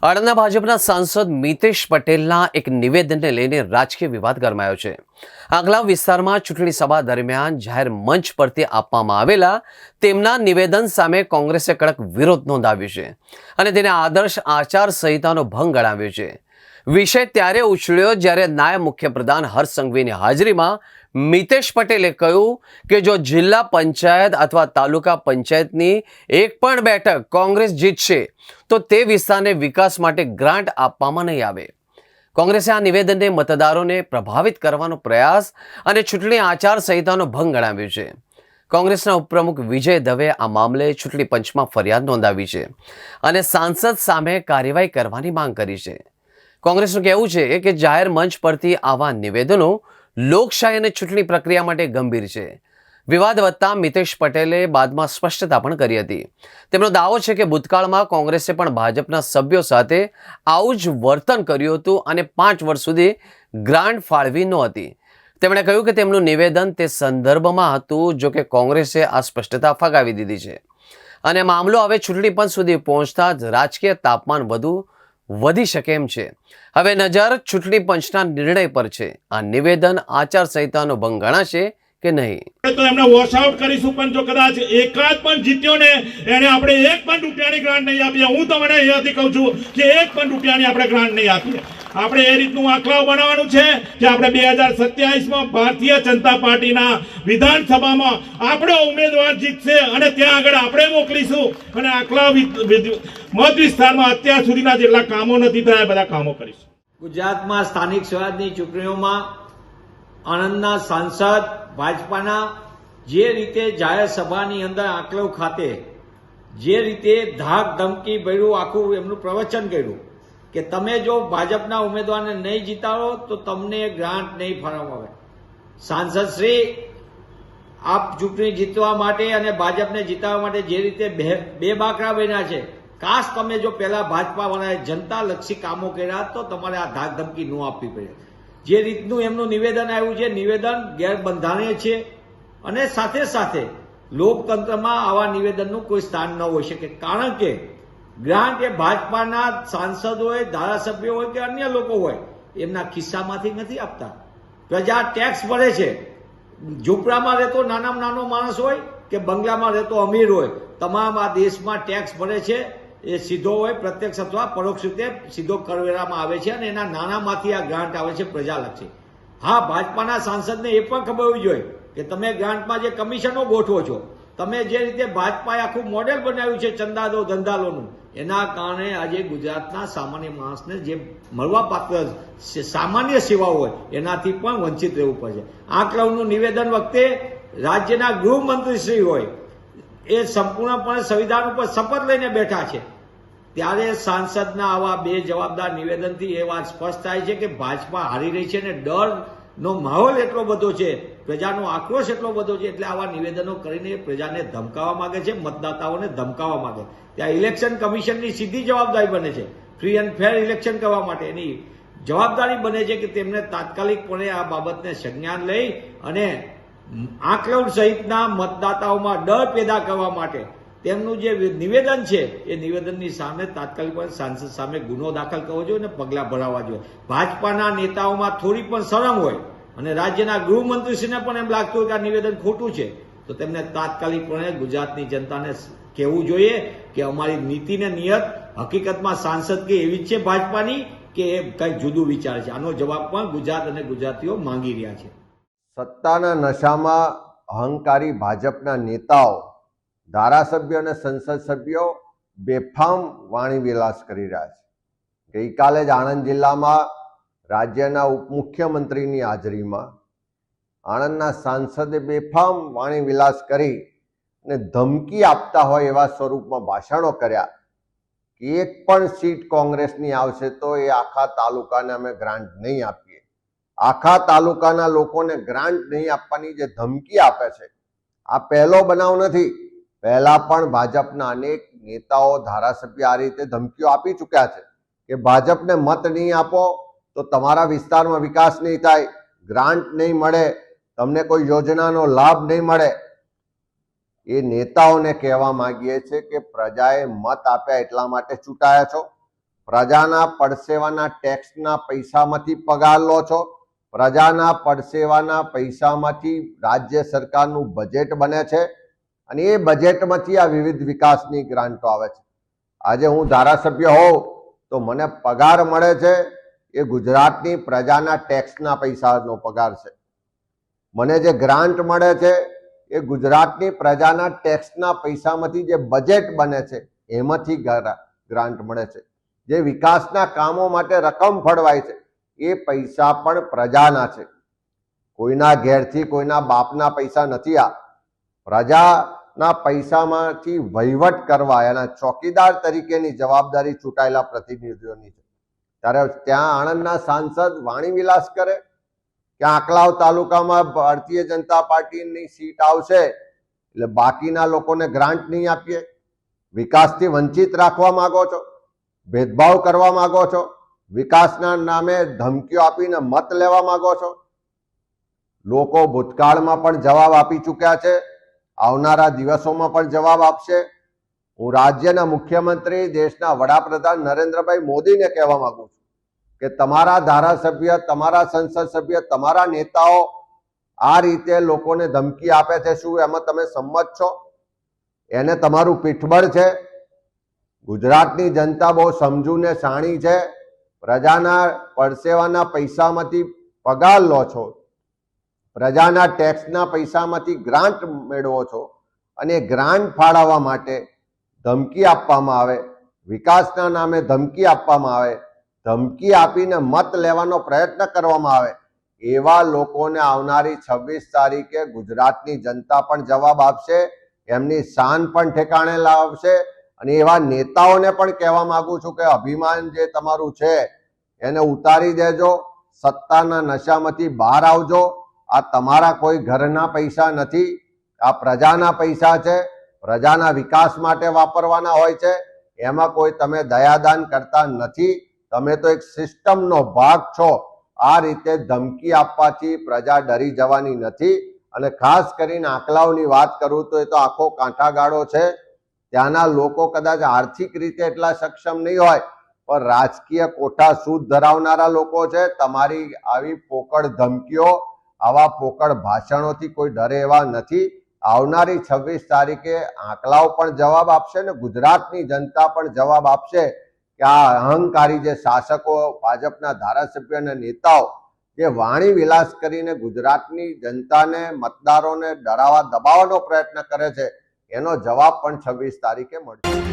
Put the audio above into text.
આણંદના ભાજપના સાંસદ મિતેશ પટેલના એક નિવેદનને લઈને રાજકીય વિવાદ ગરમાયો છે। આંકલાવ વિસ્તારમાં ચૂંટણી સભા દરમિયાન જાહેર મંચ પરથી આપવામાં આવેલા તેમના નિવેદન સામે કોંગ્રેસે કડક વિરોધ નોંધાવ્યો છે અને તેને આદર્શ આચાર સંહિતાનો ભંગ ગણાવ્યો છે। વિષય ત્યારે ઉછળ્યો જ્યારે નાયબ મુખ્યપ્રધાન હર્ષ સંઘવીની હાજરીમાં મિતેશ પટેલે કહ્યું કે જો જિલ્લા પંચાયત અથવા તાલુકા પંચાયતની એક પણ બેઠક કોંગ્રેસ જીતશે તો તે વિસ્તારને વિકાસ માટે ગ્રાન્ટ આપવામાં નહીં આવે। કોંગ્રેસે આ નિવેદનને મતદારોને પ્રભાવિત કરવાનો પ્રયાસ અને ચૂંટણી આચાર સંહિતાનો ભંગ ગણાવ્યો છે। કોંગ્રેસના ઉપપ્રમુખ વિજય દવે આ મામલે ચૂંટણી પંચમાં ફરિયાદ નોંધાવી છે અને સાંસદ સામે કાર્યવાહી કરવાની માંગ કરી છે। કોંગ્રેસનું કહેવું છે કે જાહેર મંચ પરથી આવા નિવેદનો લોકશાહી અને ચૂંટણી પ્રક્રિયા માટે ગંભીર છે। વિવાદ વધતા મિતેશ પટેલે બાદમાં સ્પષ્ટતા પણ કરી હતી। તેમનો દાવો છે કે ભૂતકાળમાં કોંગ્રેસે પણ ભાજપના સભ્યો સાથે આવું જ વર્તન કર્યું હતું અને 5 વર્ષ સુધી ગ્રાન્ટ ફાળવી નહોતી। તેમણે કહ્યું કે તેમનું નિવેદન તે સંદર્ભમાં હતું, જો કે કોંગ્રેસે આ સ્પષ્ટતા ફગાવી દીધી છે અને મામલો હવે ચૂંટણી પંચ સુધી પહોંચતા જ રાજકીય તાપમાન વધી શકે એમ છે। હવે નજર ચૂંટણી પંચના નિર્ણય પર છે। આ નિવેદન આચાર સંહિતાનો ભંગ ગણાશે કે નહીં તો એમને વોશ આઉટ કરીશું, પણ જો કદાચ એકાદ પણ જીત્યો ને એને આપણે 1 પણ રૂપિયાની ગ્રાન્ટ નહીં આપીએ। હું તમને અહીંયાથી કહું છું કે 1 પણ રૂપિયાની આપણે ગ્રાન્ટ નહીં આપીએ। આપણે એ રીતનું આંકડાઓ બનાવવાનું છે કે આપણે 2027માં ભારતીય જનતા પાર્ટીના વિધાનસભામાં આપણો ઉમેદવાર જીતશે અને ત્યાં આગળ આપણે મોકલીશું અને આંકડા મત વિસ્તારમાં અત્યાર સુધીના જેટલા કામો નથી થયા બધા કામો કરીશું। ગુજરાતમાં સ્થાનિક સ્વરાજની ચૂંટણીઓમાં આણંદના સાંસદ ભાજપાના જે રીતે જાહેર સભાની અંદર આંકલાવ ખાતે જે રીતે ધાક ધમકી ભર્યું આખું એમનું પ્રવચન કર્યું કે તમે જો ભાજપના ઉમેદવારને નહીં જીતાડો તો તમને ગ્રાન્ટ નહીં ફાળવવામાં આવે। સાંસદ શ્રી, આપ ચૂંટણી જીતવા માટે અને ભાજપને જીતાડવા માટે જે રીતે બે બાકડા બન્યા છે, કાશ તમે જો પહેલા ભાજપાવાળાએ જનતાલક્ષી કામો કર્યા તો તમારે આ ધાક ધમકી ન આપવી પડે। જે રીતનું એમનું નિવેદન આવ્યું છે, નિવેદન ગેરબંધારણીય છે અને સાથે સાથે લોકતંત્રમાં આવા નિવેદનનું કોઈ સ્થાન ન હોઈ શકે। કારણ કે ગ્રાન્ટ એ ભાજપાના સાંસદ હોય, ધારાસભ્યો હોય કે અન્ય લોકો હોય એમના ખિસ્સામાંથી નથી આપતા। પ્રજા ટેક્સ ભરે છે। ઝૂંપડામાં રહેતો નાનામાં નાનો માણસ હોય કે બંગલામાં રહેતો અમીર હોય, તમામ આ દેશમાં ટેક્સ ભરે છે। એ સીધો હોય, પ્રત્યક્ષ અથવા પરોક્ષ રીતે સીધો કરવેરામાં આવે છે અને એના નાણામાંથી આ ગ્રાન્ટ આવે છે પ્રજાલક્ષી। હા, ભાજપાના સાંસદને એ પણ ખબર હોવી જોઈએ કે તમે ગ્રાન્ટમાં જે કમિશનો ગોઠવો છો, તમે જે રીતે ભાજપાએ આખું મોડેલ બનાવ્યું છે ચંદાદો ધંધાલોનું, એના કારણે આજે ગુજરાતના સામાન્ય માણસને જે મળવાપાત્ર સામાન્ય સેવાઓ હોય એનાથી પણ વંચિત રહેવું પડશે। આંકલાવનું નિવેદન વખતે રાજ્યના ગૃહમંત્રીશ્રી હોય એ સંપૂર્ણપણે સંવિધાન ઉપર શપથ લઈને બેઠા છે, ત્યારે સાંસદના આવા બે જવાબદાર નિવેદનથી એ વાત સ્પષ્ટ થાય છે કે ભાજપા હારી રહી છે અને ડરનો માહોલ એટલો બધો છે, પ્રજાનો આક્રોશ એટલો બધો છે, એટલે આવા નિવેદનો કરીને પ્રજાને ધમકાવવા માંગે છે, મતદાતાઓને ધમકાવવા માંગે। ત્યાં ઇલેક્શન કમિશનની સીધી જવાબદારી બને છે, ફ્રી એન્ડ ફેર ઇલેક્શન કરવા માટે એની જવાબદારી બને છે કે તેમને તાત્કાલિકપણે આ બાબતને સંજ્ઞાન લઈ અને આંકલાવ સહિતના મતદાતાઓમાં ડર પેદા કરવા માટે તેમનું જે નિવેદન છે એ નિવેદનની સામે તાત્કાલિકપણે સાંસદ સામે ગુનો દાખલ કરવો જોઈએ અને પગલાં ભરાવવા જોઈએ। ભાજપાના નેતાઓમાં થોડી પણ શરમ હોય અને રાજ્યના ગૃહમંત્રીશ્રીને પણ એમ લાગતું હોય કે આ નિવેદન ખોટું છે તો તેમને તાત્કાલિકપણે ગુજરાતની જનતાને કહેવું જોઈએ કે અમારી નીતિ ને નિયત હકીકતમાં સાંસદ કે એવી જ છે ભાજપાની કે એ કંઈક જુદું વિચારે છે। આનો જવાબ પણ ગુજરાત અને ગુજરાતીઓ માંગી રહ્યા છે। સત્તાના નશામાં અહંકારી ભાજપના નેતાઓ, ધારાસભ્યો અને સંસદ સભ્યો બેફામ વાણી વિલાસ કરી રહ્યા છે। ગઈકાલે જ આણંદ જિલ્લામાં રાજ્યના ઉપમુખ્યમંત્રીની હાજરીમાં આણંદના સાંસદે બેફામ વાણી વિલાસ કરી અને ધમકી આપતા હોય એવા સ્વરૂપમાં ભાષણો કર્યા કે 1 પણ સીટ કોંગ્રેસની આવશે તો એ આખા તાલુકાને અમે ગ્રાન્ટ નહીં આપીએ। આખા તાલુકાના લોકોને ગ્રાન્ટ નહીં આપવાની જે ધમકી આપે છે, આ પહેલો બનાવ નથી। પહેલા પણ ભાજપના અનેક નેતાઓ, ધારાસભ્ય આ રીતે ધમકીઓ આપી ચૂક્યા છે કે ભાજપને મત નહીં આપો તો તમારા વિસ્તારમાં વિકાસ નહીં થાય, ગ્રાન્ટ નહીં મળે, તમને કોઈ યોજનાનો લાભ નહીં મળે। એ નેતાઓને કહેવા માંગીએ છીએ કે પ્રજાએ મત આપ્યા એટલા માટે ચૂંટાયા છો, પ્રજાના પડસેવાના ટેક્સના પૈસામાંથી પગાર લો છો, પ્રજાના પડસેવાના પૈસામાંથી રાજ્ય સરકારનું બજેટ બને છે અને એ બજેટમાંથી આ વિવિધ વિકાસની ગ્રાન્ટો આવે છે. આજે હું ધારાસભ્ય હોઉં તો મને પગાર મળે છે એ ગુજરાતની પ્રજાના ટેક્સના પૈસાનો પગાર છે. મને જે ગ્રાન્ટ મળે છે એ ગુજરાતની પ્રજાના ટેક્સના પૈસામાંથી જે બજેટ બને છે એમાંથી ગ્રાન્ટ મળે છે. જે વિકાસના કામો માટે રકમ ફળવાય છે એ પૈસા પણ પ્રજાના છે. કોઈના ઘેરથી કોઈના બાપના પૈસા નથી. આ પ્રજાના પૈસામાંથી વહીવટ કરવા એના ચોકીદાર તરીકેની જવાબદારી ચૂંટાયેલા પ્રતિનિધિઓની છે. ત્યારે ત્યાં આણંદના સાંસદ વાણીવિલાસ કરે કે આંકલાવ તાલુકામાં ભારતીય જનતા પાર્ટીની સીટ આવશે એટલે બાકીના લોકોને ગ્રાન્ટ નહીં આપીએ. વિકાસથી વંચિત રાખવા માંગો છો, ભેદભાવ કરવા માંગો છો, વિકાસના નામે ધમકીઓ આપીને મત લેવા માંગો છો. લોકો ભૂતકાળમાં પણ જવાબ આપી ચૂક્યા છે, આવનારા દિવસોમાં પણ જવાબ આપશે. હું રાજ્યના મુખ્યમંત્રી દેશના વડાપ્રધાન નરેન્દ્રભાઈ મોદીને કહેવા માંગુ છું કે તમારા ધારાસભ્ય, તમારા સંસદ સભ્ય, તમારા નેતાઓ આ રીતે લોકોને ધમકી આપે છે, શું એમાં તમે સંમત છો? એને તમારું પીઠબળ છે? ગુજરાતની જનતા બહુ સમજુ ને શાણી છે. પ્રજાના પડસેવાના પૈસામાંથી પગાર લો છો, પ્રજાના ટેક્સના પૈસામાંથી ગ્રાન્ટ મેળવો છો અને ગ્રાન્ટ ફાળવવા માટે ધમકી આપવામાં આવે, વિકાસના નામે ધમકી આપવામાં આવે, ધમકી આપીને મત લેવાનો પ્રયત્ન કરવામાં આવે, એવા લોકોને આવનારી 26 તારીખે ગુજરાતની જનતા પણ જવાબ આપશે, એમની શાન પણ ઠેકાણે લાવશે. અને એવા નેતાઓને પણ કહેવા માંગુ છું કે અભિમાન જે તમારું છે એને ઉતારી દેજો, સત્તાના નશામાંથી બહાર આવજો. આ તમારા કોઈ ઘરના પૈસા નથી, આ પ્રજાના પૈસા છે, પ્રજાના વિકાસ માટે વાપરવાના હોય છે. એમાં કોઈ તમે દયાદાન કરતા નથી, તમે તો એક સિસ્ટમનો ભાગ છો. આ રીતે ધમકી આપવાથી પ્રજા ડરી જવાની નથી. અને ખાસ કરીને આંકલાઓની વાત કરું તો એ તો આખો કાંઠાગાળો છે. ત્યાંના લોકો કદાચ આર્થિક રીતે એટલા સક્ષમ નહીં હોય પણ રાજકીય કોઠા સૂદ ધરાવનારા લોકો છે. તમારી આવી પોકળ ધમકીઓ, આવા પોકળ ભાષણોથી કોઈ ડરે એવા નથી. આવનારી 26 તારીખે આંકલાઓ પણ જવાબ આપશે ને ગુજરાતની જનતા પણ જવાબ આપશે કે આ અહંકારી જે શાસકો, ભાજપના ધારાસભ્ય અને નેતાઓ જે વાણી વિલાસ કરીને ગુજરાતની જનતાને, મતદારોને ડરાવા દબાવવાનો પ્રયત્ન કરે છે એનો જવાબ પણ 26 તારીખે મળશે.